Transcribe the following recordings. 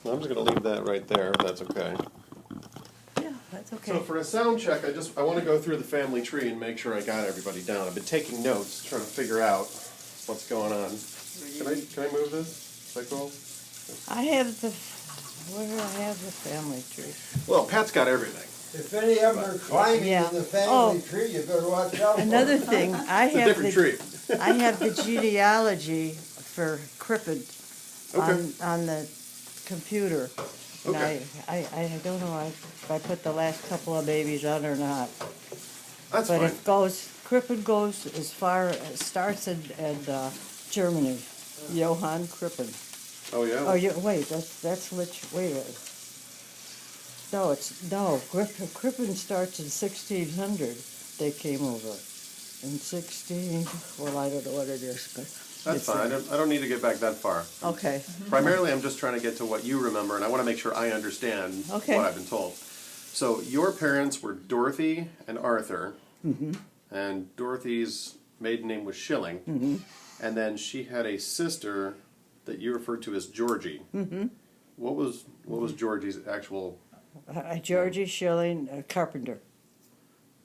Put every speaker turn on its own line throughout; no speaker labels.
I'm just going to leave that right there, if that's okay.
Yeah, that's okay.
So for a sound check, I want to go through the family tree and make sure I got everybody down. I've been taking notes, trying to figure out what's going on. Can I move this? Is that cool?
I have the, where do I have the family tree?
Well, Pat's got everything.
If any of them are climbing
Yeah.
in the family
Oh.
tree, you better watch out for
Another
them.
thing, I
It's a
have
different tree.
I have the genealogy for Crippen
Okay.
on the computer. And
Okay.
I don't know if I put the last couple of babies on or not.
That's
But
fine.
it goes, Crippen goes as far, it starts in Germany. Johann Crippen.
Oh, yeah?
Oh, wait, that's wait. No, Crippen starts in 1600. They came over. In 16, well, I don't know what it is, but.
That's fine. I don't need to get back that far.
Okay.
Primarily, I'm just trying to get to what you remember, and I want to make sure I understand
Okay.
what I've been told. So your parents were Dorothy and Arthur, and Dorothy's maiden name was Shilling, and then she had a sister that you referred to as Georgie. What was Georgie's actual?
Georgie Shilling, Carpenter.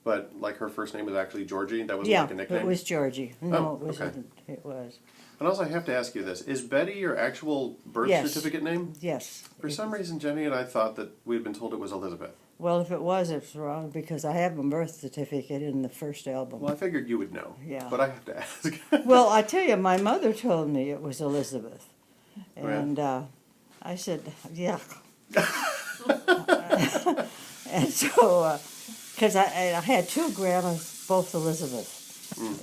But like her first name was actually Georgie. That was
Yeah,
like a nickname.
it was Georgie. No,
Oh,
it wasn't.
okay.
It was.
And also, I have to ask you this: is Betty your actual birth
Yes.
certificate name?
Yes.
For some reason, Jenny and I thought that we'd been told it was Elizabeth.
Well, if it was, it's wrong because I have a birth certificate in the first album.
Well, I figured you would know.
Yeah.
But I have to ask.
Well, I tell you, my mother told me it was Elizabeth,
Oh, yeah?
and I said, yeah. And so, because I had two grandmas, both Elizabeth.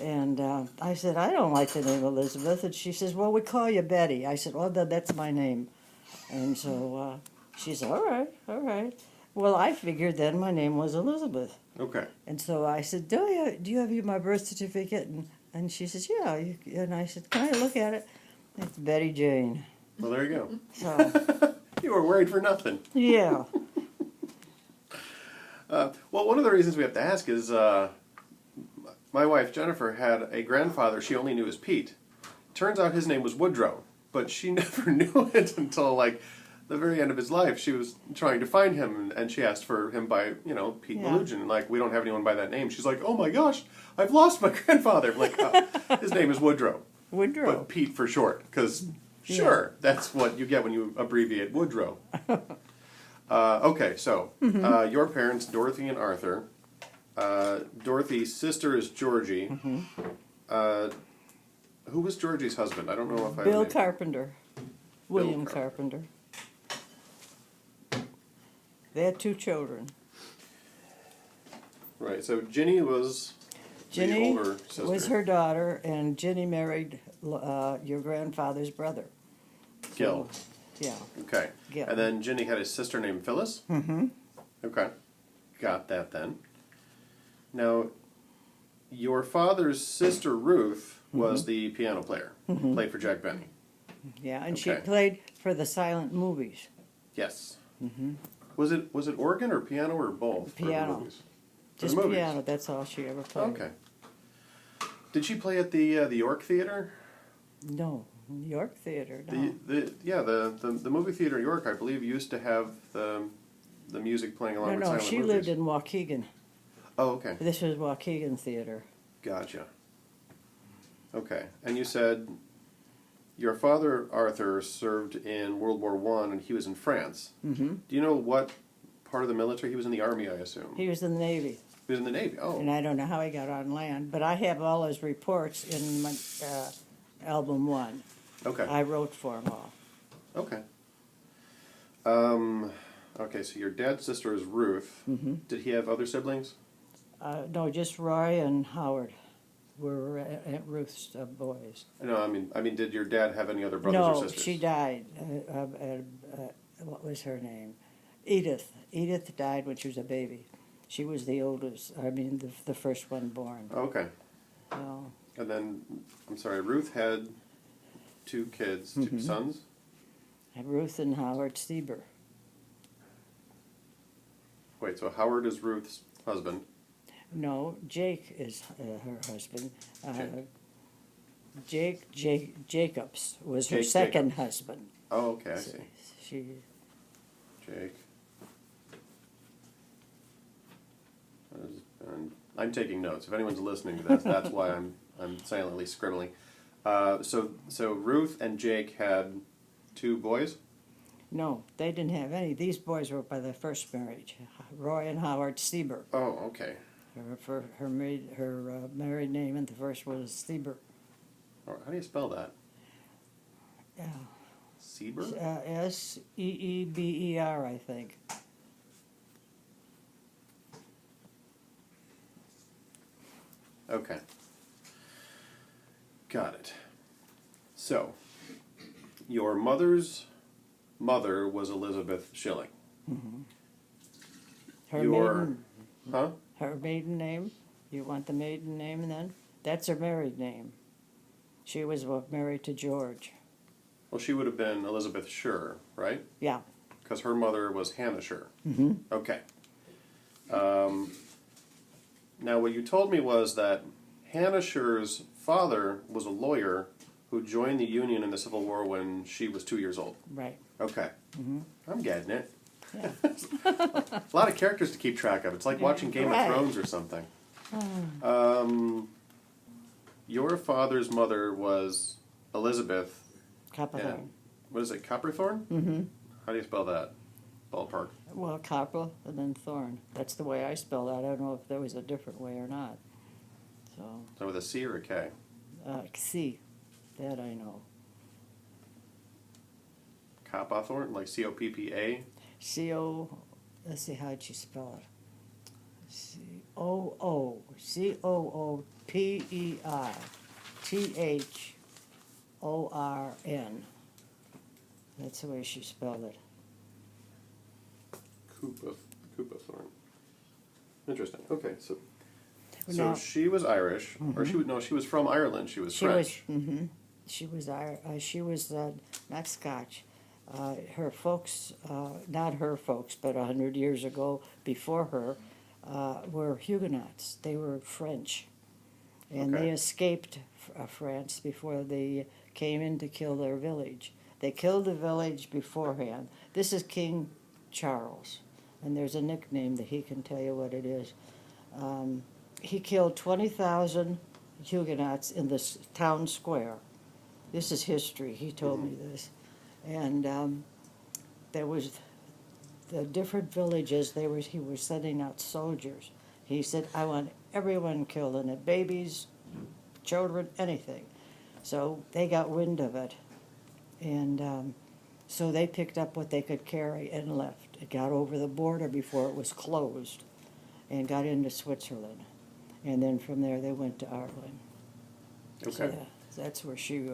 And I said, I don't like the name Elizabeth. And she says, well, we call you Betty. I said, well, that's my name. And so she said, all right, all right. Well, I figured then my name was Elizabeth.
Okay.
And so I said, do you have my birth certificate? And she says, yeah. And I said, can I look at it? It's Betty Jane.
Well, there you go.
So,
You were worried for nothing.
yeah.
Well, one of the reasons we have to ask is my wife, Jennifer, had a grandfather she only knew as Pete. Turns out his name was Woodrow, but she never knew it until, like, the very end of his life. She was trying to find him, and she asked for him by, Pete
Yeah.
Malugin. Like, we don't have anyone by that name. She's like, oh my gosh, I've lost my grandfather. I'm like, his name is Woodrow.
Woodrow.
But Pete for short, because, sure, that's what you get when you abbreviate Woodrow. Okay, so, your parents, Dorothy and Arthur. Dorothy's sister is Georgie. Who was Georgie's husband? I don't know if I...
Bill Carpenter. William Carpenter. They had two children.
Right, so Ginnie was the
Ginny
older sister.
was her daughter, and Ginny married your grandfather's brother.
Gil.
Yeah.
Okay.
Gil.
And then Ginny had a sister named Phillis? Mm-hmm. Okay. Got that then. Now, your father's sister Ruth was the piano player. Played for Jack Benny.
Yeah, and she
Okay.
played for the silent movies.
Yes. Was it organ or piano or both? for the
Piano.
movies? For
Just
the movies?
piano, that's all she ever played.
Okay. Did she play at the York Theater?
No, New York Theater, no.
The movie theater in York, I believe, used to have the music playing along with
No,
silent
she
movies.
lived in Waukegan.
Oh, okay.
This was Waukegan Theater.
Gotcha. Okay, and you said your father Arthur served in World War I, and he was in France.
Mm-hmm.
Do you know what part of the military? He was in the Army, I assume.
He was in the Navy,
He was in the Navy. Oh,
and I don't know how he got on land, but I have all his reports in my album 1.
okay.
I wrote for him all.
Okay. Okay, so your dad's sister is Ruth.
Mm-hmm.
Did he have other siblings?
No, just Roy and Howard were Aunt Ruth's boys.
No, I mean, did your dad have any other brothers
No,
or sisters?
she died. What was her name? Edith. Edith died when she was a baby. She was the oldest. I mean, the first one born.
Okay.
So,
And then, I'm sorry, Ruth had 2 kids, 2 sons?
Ruth and Howard Stieber.
Wait, so Howard is Ruth's husband.
No, Jake is her husband.
Okay.
Jacobs was her
Jake
second husband.
Oh, okay, I see.
She,
Jake. And I'm taking notes. If anyone's listening to this, that's why I'm silently scribbling. So Ruth and Jake had 2 boys?
No, they didn't have any. These boys were by their first marriage, Roy and Howard Stieber.
Oh, okay.
Her married name, and the first was Stieber.
How do you spell that?
Yeah.
Sieber?
Seeber, I think.
Okay. Got it. So, your mother's mother was Elizabeth Shilling.
Mm-hmm. Her maiden name. You want the maiden name then? That's her married name. She was married to George.
Well, she would have been Elizabeth Shure, right?
Yeah.
Because her mother was Hannah Shure.
Mm-hmm.
Okay. Now, what you told me was that Hannah Shure's father was a lawyer who joined the Union in the Civil War when she was 2 years old.
Right.
Okay.
Mm-hmm.
I'm getting it.
Yeah.
A lot of characters to keep track of. It's like watching Game
Right.
of Thrones or something. Your father's mother was Elizabeth.
Cooperthorn.
And, what is it, Cooperthorn?
Mm-hmm.
How do you spell that? Ballpark.
Well, Copper and then Thorn. That's the way I spell that. I don't know if there was a different way or not. So,
Is that with a C or a K?
C. That I know.
Cooperthorn, like C-O-P-P-A?
C-O, let's see, how'd you spell it? C-O-O-C-O-O-P-E-R-T-H-O-R-N. That's the way she spelled it.
Cooperthorn. Interesting. Okay, so
Now-
she was Irish, or she was from Ireland. She was French.
She was not Scotch. Her folks, not her folks, but 100 years ago, before her, were Huguenots. They were French, and
Okay.
they escaped France before they came in to kill their village. They killed the village beforehand. This is King Charles, and there's a nickname that he can tell you what it is. He killed 20,000 Huguenots in the town square. This is history. He told me this. And there was the different villages. He was sending out soldiers. He said, "I want everyone killed, and the babies, children, anything." So they got wind of it, and so they picked up what they could carry and left. It got over the border before it was closed, and got into Switzerland, and then from there they went to Ireland.
Okay.
So that's where she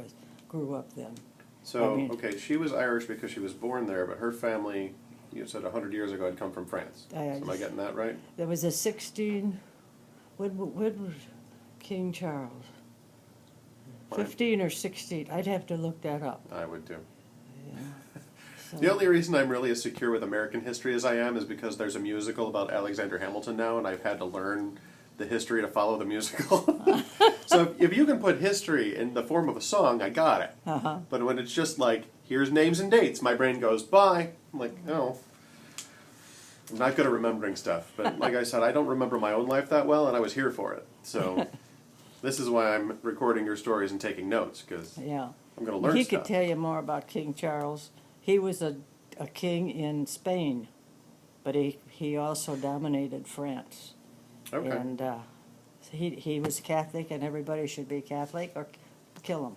grew up then.
So,
I mean-
okay, she was Irish because she was born there, but her family, you said 100 years ago, had come from France. Am I getting that right?
There was a 16. When was King Charles?
Fine.
15 or 16. I'd have to look that up.
I would too.
Yeah. So,
The only reason I'm really as secure with American history as I am is because there's a musical about Alexander Hamilton now, and I've had to learn the history to follow the musical. So if you can put history in the form of a song, I got it.
Uh-huh.
But when it's just like, here's names and dates, my brain goes, bye. I'm like, no. I'm not good at remembering stuff. But like I said, I don't remember my own life that well, and I was here for it. So this is why I'm recording your stories and taking notes, because
Yeah.
I'm going to learn
He
stuff.
could tell you more about King Charles. He was a king in Spain, but he also dominated France.
Okay.
And he was Catholic, and everybody should be Catholic or kill him.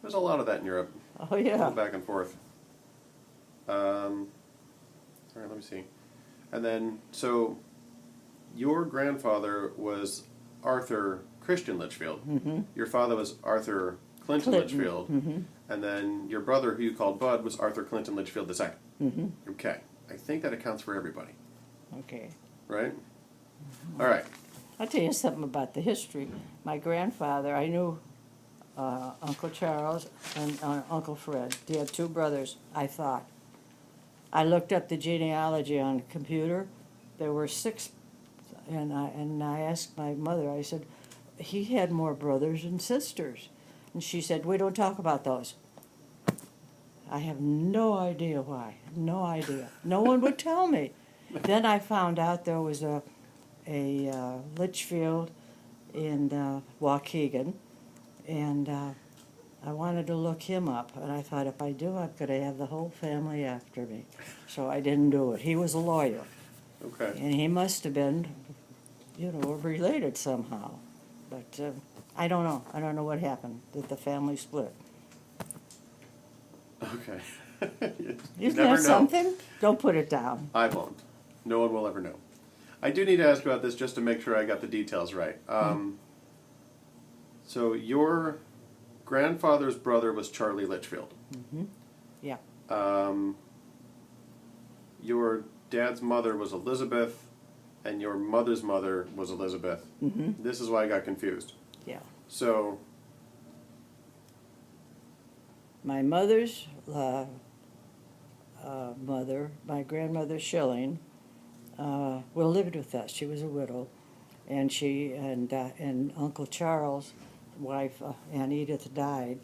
There's a lot of that in Europe.
Oh, yeah.
Back and forth. All right, let me see. And then, so your grandfather was Arthur Christian Litchfield.
Mm-hmm.
Your father was Arthur Clinton Litchfield.
Mm-hmm.
And then your brother, who you called Bud, was Arthur Clinton Litchfield II.
Mm-hmm.
Okay. I think that accounts for everybody,
Okay.
right? All right.
I'll tell you something about the history. My grandfather, I knew Uncle Charles and Uncle Fred. They had 2 brothers, I thought. I looked up the genealogy on the computer. There were 6, and I asked my mother, I said, he had more brothers and sisters. And she said, we don't talk about those. I have no idea why. No idea. No one would tell me. Then I found out there was a Litchfield in Waukegan, and I wanted to look him up. And I thought, if I do, I'm going to have the whole family after me. So I didn't do it. He was a lawyer,
Okay.
and he must have been, related somehow. But I don't know. I don't know what happened. Did the family split?
Okay. you
Isn't
never
that
know.
something? Don't put it down.
I won't. No one will ever know. I do need to ask about this just to make sure I got the details right. So your grandfather's brother was Charlie Litchfield.
Mm-hmm. Yeah.
Your dad's mother was Elizabeth, and your mother's mother was Elizabeth.
Mm-hmm.
This is why I got confused.
Yeah.
So,
My mother's mother, my grandmother Shilling, lived with us. She was a widow, and she and Uncle Charles' wife, Aunt Edith, died.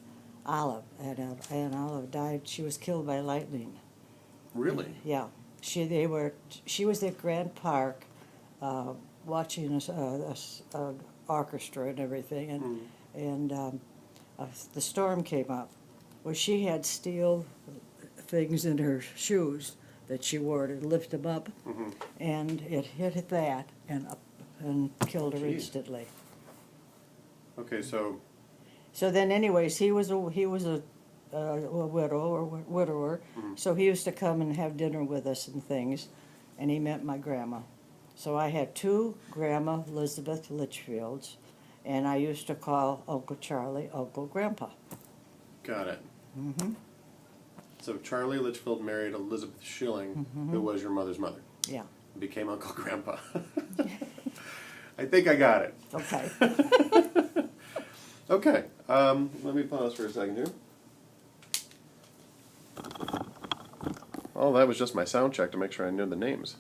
Olive, Aunt Olive died. She was killed by lightning.
really?
Yeah, she was at Grand Park, watching a orchestra and everything, and the storm came up. Well, she had steel things in her shoes that she wore to lift them up, and it hit that and killed her
Jeez.
instantly.
Okay, so
So then, anyways, he was a widow or widower, so he used to come and have dinner with us and things, and he met my grandma. So I had two Grandma Elizabeth Litchfields, and I used to call Uncle Charlie Uncle Grandpa.
got it.
Mm-hmm.
So Charlie Litchfield married Elizabeth Shilling, who was your mother's mother.
Yeah.
Became Uncle Grandpa. I think I got it.
Okay.
Okay, let me pause for a second here. Oh, that was just my sound check to make sure I knew the names.